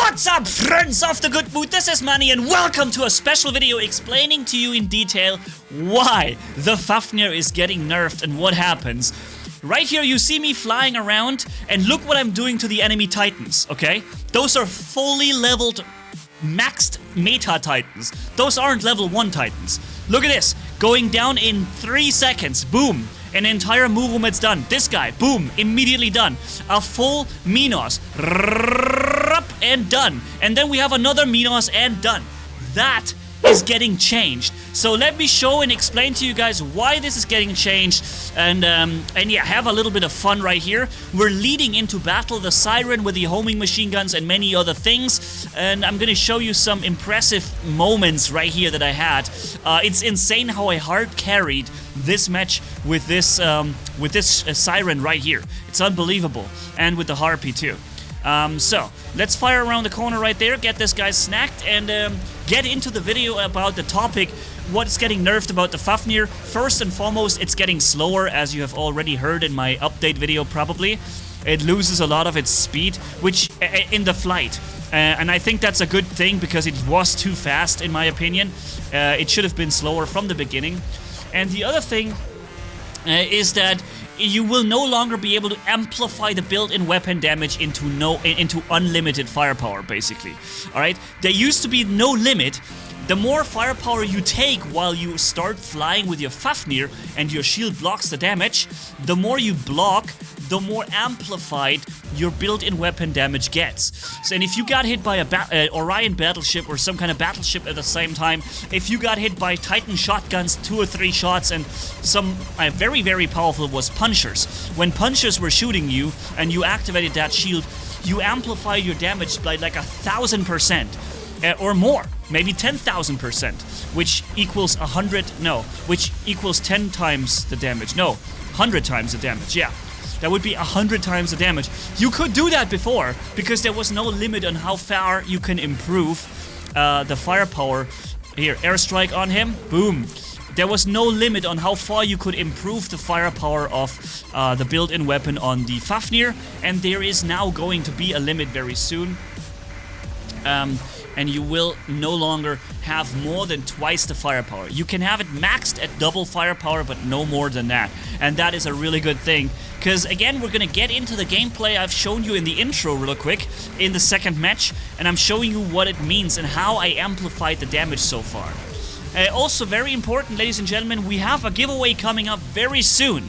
What's up, friends of the good mood? This is Manni and welcome to a special video explaining to you in detail why the Fafnir is getting nerfed and what happens. Right here you see me flying around and look what I'm doing to the enemy titans, okay? Those are fully leveled, maxed meta titans. Those aren't level 1 titans. Look at this, going down in 3 seconds, boom. An entire movement's done. This guy, boom, immediately done. A full Minos, and done. And then we have another Minos and done. That is getting changed. So let me show and explain to you guys why this is getting changed. And yeah, have a little bit of fun right here. We're leading into battle, the Siren with the homing machine guns and many other things. And I'm gonna show you some impressive moments right here that I had. It's insane how I hard carried this match with this Siren right here. It's unbelievable. And with the Harpy too. So let's fire around the corner right there, get this guy snacked, and get into the video about the topic, what's getting nerfed about the Fafnir. First and foremost, it's getting slower, as you have already heard in my update video probably. It loses a lot of its speed, which in the flight. And I think that's a good thing because it was too fast in my opinion. It should have been slower from the beginning. And the other thing is that you will no longer be able to amplify the built-in weapon damage into unlimited firepower, basically. Alright? There used to be no limit. The more firepower you take while you start flying with your Fafnir and your shield blocks the damage, the more you block, the more amplified your built-in weapon damage gets. So, and if you got hit by a Orion battleship or some kind of battleship at the same time, if you got hit by Titan shotguns, 2 or 3 shots, and some very, very powerful was punchers. When punchers were shooting you and you activated that shield, you amplified your damage by like 1,000%. Or more, maybe 10,000%, which equals 10 times the damage. No, 100 times the damage, yeah. That would be 100 times the damage. You could do that before, because there was no limit on how far you can improve the firepower. Here, airstrike on him, boom. There was no limit on how far you could improve the firepower of the built-in weapon on the Fafnir, and there is now going to be a limit very soon. And you will no longer have more than twice the firepower. You can have it maxed at double firepower, but no more than that. And that is a really good thing. Because again, we're gonna get into the gameplay I've shown you in the intro real quick in the second match. And I'm showing you what it means and how I amplified the damage so far. Also very important, ladies and gentlemen, we have a giveaway coming up very soon.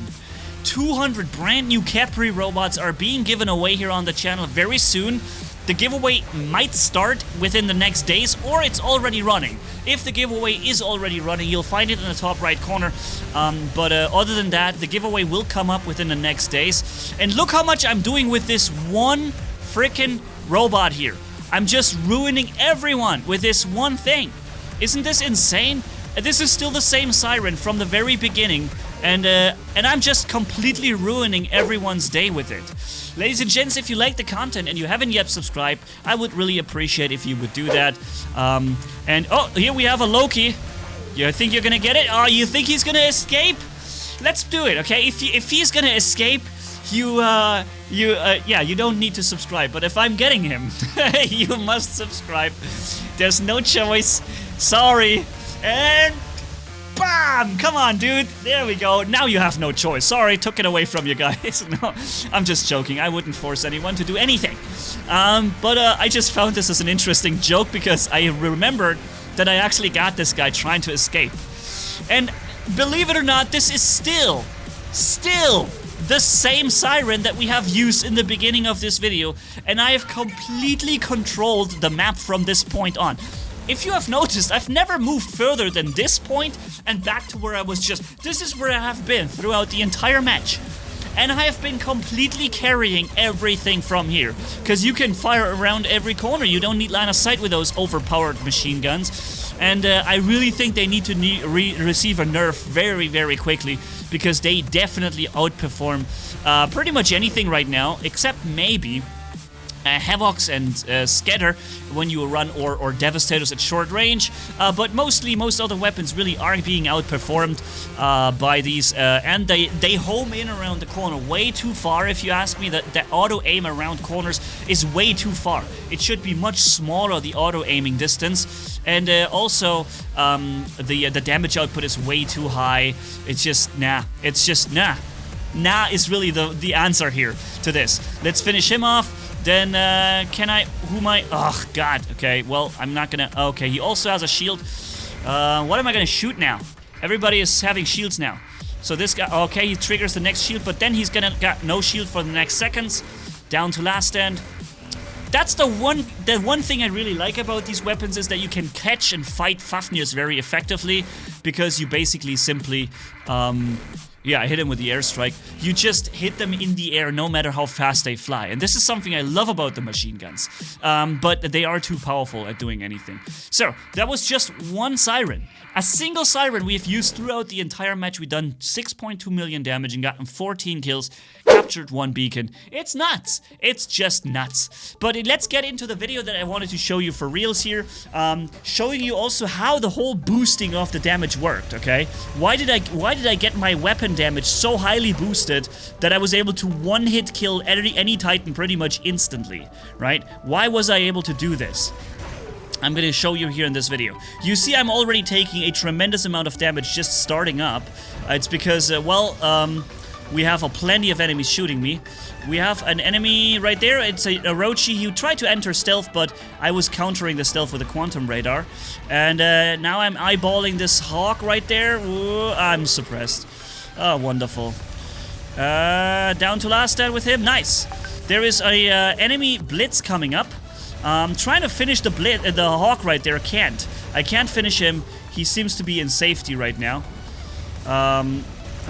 200 brand new Mk3 robots are being given away here on the channel very soon. The giveaway might start within the next days, or it's already running. If the giveaway is already running, you'll find it in the top right corner. But other than that, the giveaway will come up within the next days. And look how much I'm doing with this one freaking robot here. I'm just ruining everyone with this one thing. Isn't this insane? This is still the same Siren from the very beginning. And I'm just completely ruining everyone's day with it. Ladies and gents, if you like the content and you haven't yet subscribed, I would really appreciate if you would do that. And oh, here we have a Loki. You think you're gonna get it? Oh, you think he's gonna escape? Let's do it, okay? If he's gonna escape, yeah, you don't need to subscribe. But if I'm getting him, you must subscribe. There's no choice. Sorry. And bam! Come on, dude. There we go. Now you have no choice. Sorry, took it away from you guys. No, I'm just joking. I wouldn't force anyone to do anything. But I just found this as an interesting joke because I remembered that I actually got this guy trying to escape. And believe it or not, this is still the same Siren that we have used in the beginning of this video. And I have completely controlled the map from this point on. If you have noticed, I've never moved further than this point and back to where I was just. This is where I have been throughout the entire match. And I have been completely carrying everything from here. Because you can fire around every corner. You don't need line of sight with those overpowered machine guns. And I really think they need to receive a nerf very, very quickly. Because they definitely outperform pretty much anything right now. Except maybe Havocs and Scatter when you run or Devastators at short range, but mostly most other weapons really are being outperformed by these, and they home in around the corner way too far. If you ask me, the auto aim around corners is way too far. It should be much smaller, the auto aiming distance, and also the damage output is way too high. It's just nah. It's just nah. Nah is really the answer here to this. Let's finish him off. Then, who am I? Oh, God. Okay, well, I'm not gonna... Okay, he also has a shield. What am I gonna shoot now? Everybody is having shields now. So this guy... Okay, he triggers the next shield, but then he's gonna got no shield for the next seconds. Down to last stand. That's the one thing I really like about these weapons is that you can catch and fight Fafnirs very effectively, because you basically simply... yeah, I hit him with the airstrike. You just hit them in the air no matter how fast they fly. And this is something I love about the machine guns. But they are too powerful at doing anything. So, that was just one siren. A single siren we've used throughout the entire match. We've done 6.2 million damage and gotten 14 kills. Captured 1 beacon. It's nuts. It's just nuts. But let's get into the video that I wanted to show you for reals here. Showing you also how the whole boosting of the damage worked, okay? Why did I get my weapon damage so highly boosted that I was able to one-hit kill any Titan pretty much instantly, right? Why was I able to do this? I'm going to show you here in this video. You see I'm already taking a tremendous amount of damage just starting up. It's because, we have plenty of enemies shooting me. We have an enemy right there. It's a Orochi. He tried to enter stealth, but I was countering the stealth with a quantum radar. And now I'm eyeballing this hawk right there. Ooh, I'm suppressed. Oh, wonderful. Down to last stand with him. Nice. There is a enemy blitz coming up. Trying to finish the hawk right there. I can't finish him. He seems to be in safety right now.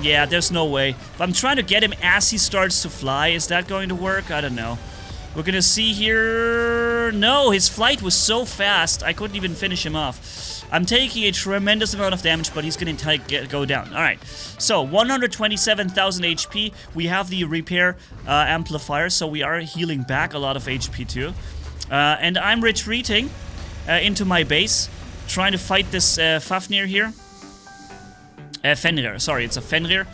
Yeah, there's no way. But I'm trying to get him as he starts to fly. Is that going to work? I don't know. We're gonna see here... No, his flight was so fast, I couldn't even finish him off. I'm taking a tremendous amount of damage, but he's gonna go down. Alright, so 127,000 HP. We have the repair amplifier, so we are healing back a lot of HP too. And I'm retreating into my base, trying to fight this Fafnir here. Fenrir, sorry, it's a Fenrir.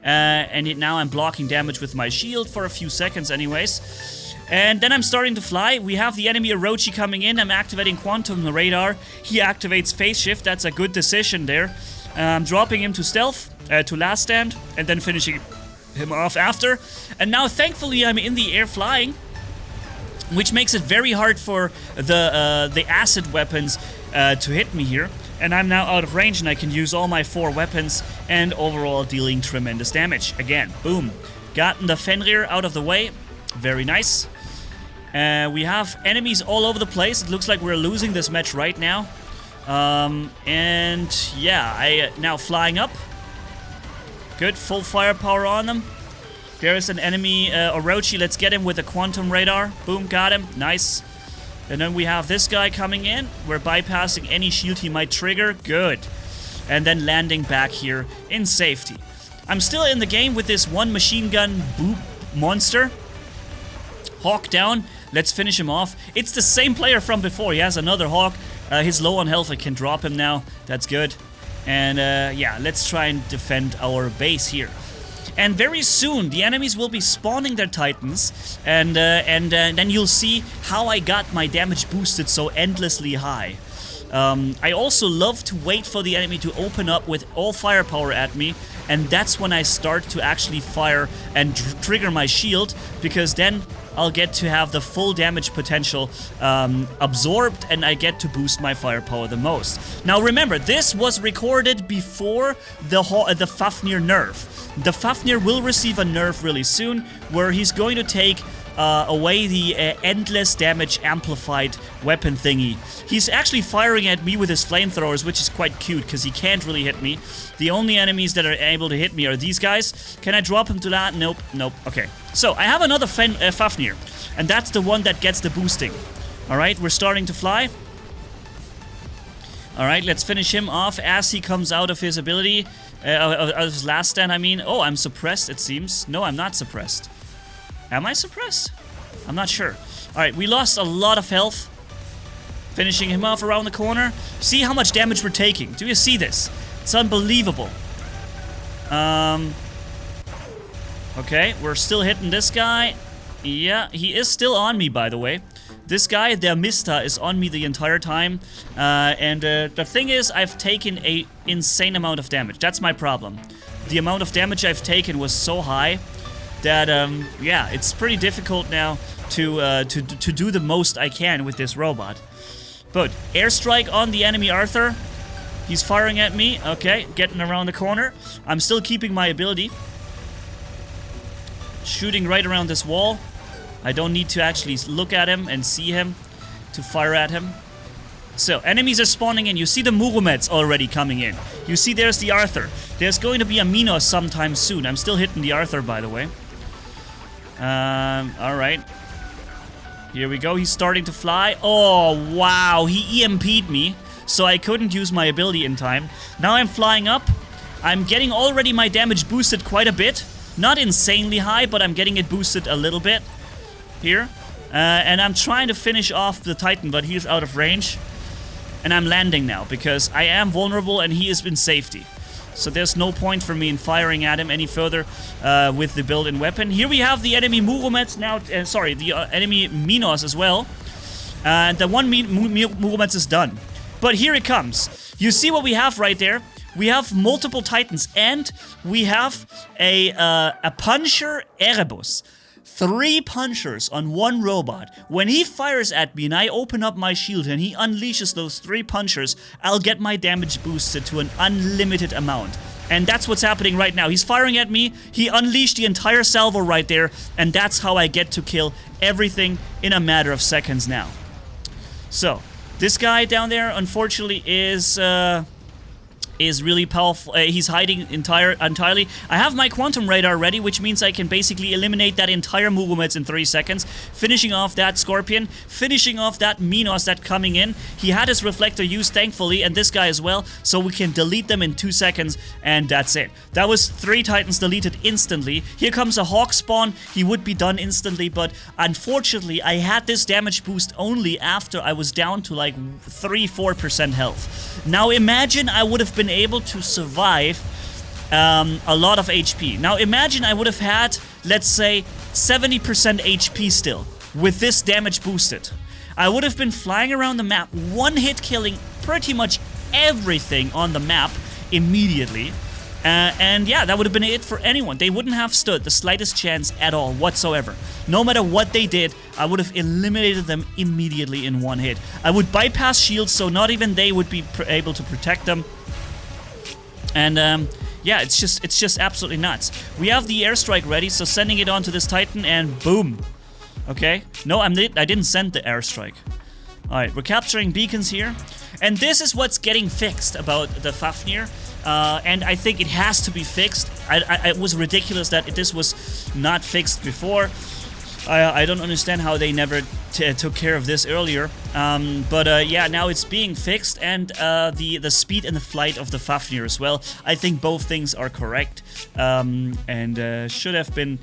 And now I'm blocking damage with my shield for a few seconds anyways. And then I'm starting to fly. We have the enemy Orochi coming in. I'm activating Quantum Radar. He activates Phase Shift. That's a good decision there. Dropping him to stealth, to last stand, and then finishing him off after. And now, thankfully, I'm in the air flying, which makes it very hard for the acid weapons to hit me here. And I'm now out of range, and I can use all my 4 weapons, and overall dealing tremendous damage. Again, boom. Gotten the Fenrir out of the way. Very nice. We have enemies all over the place. It looks like we're losing this match right now. And yeah, now flying up. Good, full firepower on them. There is an enemy Orochi. Let's get him with a Quantum Radar. Boom, got him. Nice. And then we have this guy coming in. We're bypassing any shield he might trigger. Good. And then landing back here in safety. I'm still in the game with this one machine gun boop monster. Hawk down. Let's finish him off. It's the same player from before. He has another Hawk. He's low on health. I can drop him now. That's good. And yeah, let's try and defend our base here. And very soon, the enemies will be spawning their Titans, and then you'll see how I got my damage boosted so endlessly high. I also love to wait for the enemy to open up with all firepower at me, and that's when I start to actually fire and trigger my shield, because then I'll get to have the full damage potential absorbed, and I get to boost my firepower the most. Now remember, this was recorded before the Fafnir Nerf. The Fafnir will receive a nerf really soon, where he's going to take away the endless damage amplified weapon thingy. He's actually firing at me with his flamethrowers, which is quite cute, because he can't really hit me. The only enemies that are able to hit me are these guys. Can I drop him to that? Nope, nope. Okay. So, I have another Fafnir, and that's the one that gets the boosting. Alright, we're starting to fly. Alright, let's finish him off as he comes out of his ability. Out of his last stand, I mean. Oh, I'm suppressed, it seems. No, I'm not suppressed. Am I suppressed? I'm not sure. Alright, we lost a lot of health. Finishing him off around the corner. See how much damage we're taking. Do you see this? It's unbelievable. Okay, we're still hitting this guy. Yeah, he is still on me, by the way. This guy, their Mista, is on me the entire time. The thing is, I've taken an insane amount of damage. That's my problem. The amount of damage I've taken was so high that, yeah, it's pretty difficult now to do the most I can with this robot. But airstrike on the enemy Arthur. He's firing at me. Okay, getting around the corner. I'm still keeping my ability. Shooting right around this wall. I don't need to actually look at him and see him to fire at him. So, enemies are spawning in. You see the Muromets already coming in. You see there's the Arthur. There's going to be a Minos sometime soon. I'm still hitting the Arthur, by the way. Alright. Here we go. He's starting to fly. Oh, wow. He EMP'd me, so I couldn't use my ability in time. Now I'm flying up. I'm getting already my damage boosted quite a bit. Not insanely high, but I'm getting it boosted a little bit here. And I'm trying to finish off the Titan, but he's out of range. And I'm landing now, because I am vulnerable and he is in safety. So there's no point for me in firing at him any further with the built-in weapon. Here we have the enemy Muromets now, sorry, the enemy Minos as well. The one Muromets is done. But here it comes. You see what we have right there? We have multiple Titans, and we have a Puncher Erebus. 3 punchers on one robot. When he fires at me and I open up my shield and he unleashes those 3 punchers, I'll get my damage boosted to an unlimited amount. And that's what's happening right now. He's firing at me, he unleashed the entire salvo right there, and that's how I get to kill everything in a matter of seconds now. So, this guy down there, unfortunately, is really powerful. He's hiding entirely. I have my quantum radar ready, which means I can basically eliminate that entire Muromets in 3 seconds, finishing off that Scorpion, finishing off that Minos that's coming in. He had his reflector used, thankfully, and this guy as well, so we can delete them in 2 seconds, and that's it. That was 3 Titans deleted instantly. Here comes a Hawk spawn. He would be done instantly, but unfortunately, I had this damage boost only after I was down to like 3-4% health. Now imagine I would have been able to survive a lot of HP. Now imagine I would have had, let's say, 70% HP still with this damage boosted. I would have been flying around the map, one hit killing pretty much everything on the map immediately. And yeah, that would have been it for anyone. They wouldn't have stood the slightest chance at all whatsoever. No matter what they did, I would have eliminated them immediately in one hit. I would bypass shields, so not even they would be able to protect them. And yeah, it's just absolutely nuts. We have the airstrike ready, so sending it onto this Titan, and boom. Okay. No, I didn't send the airstrike. Alright, we're capturing beacons here. And this is what's getting fixed about the Fafnir. And I think it has to be fixed. It was ridiculous that this was not fixed before. I don't understand how they never took care of this earlier. But yeah, now it's being fixed, and the speed and the flight of the Fafnir as well. I think both things are correct, and should have been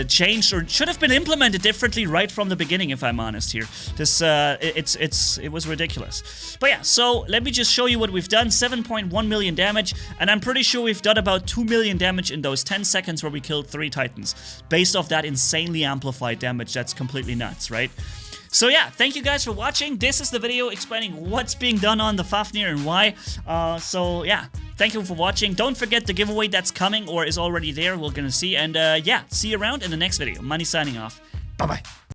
changed, or should have been implemented differently right from the beginning, if I'm honest here. This it was ridiculous. But yeah, so let me just show you what we've done. 7.1 million damage, and I'm pretty sure we've done about 2 million damage in those 10 seconds where we killed 3 Titans, based off that insanely amplified damage. That's completely nuts, right? So yeah, thank you guys for watching. This is the video explaining what's being done on the Fafnir and why. So yeah, thank you for watching. Don't forget the giveaway that's coming or is already there. We're gonna see. And yeah, see you around in the next video. Manni signing off. Bye-bye.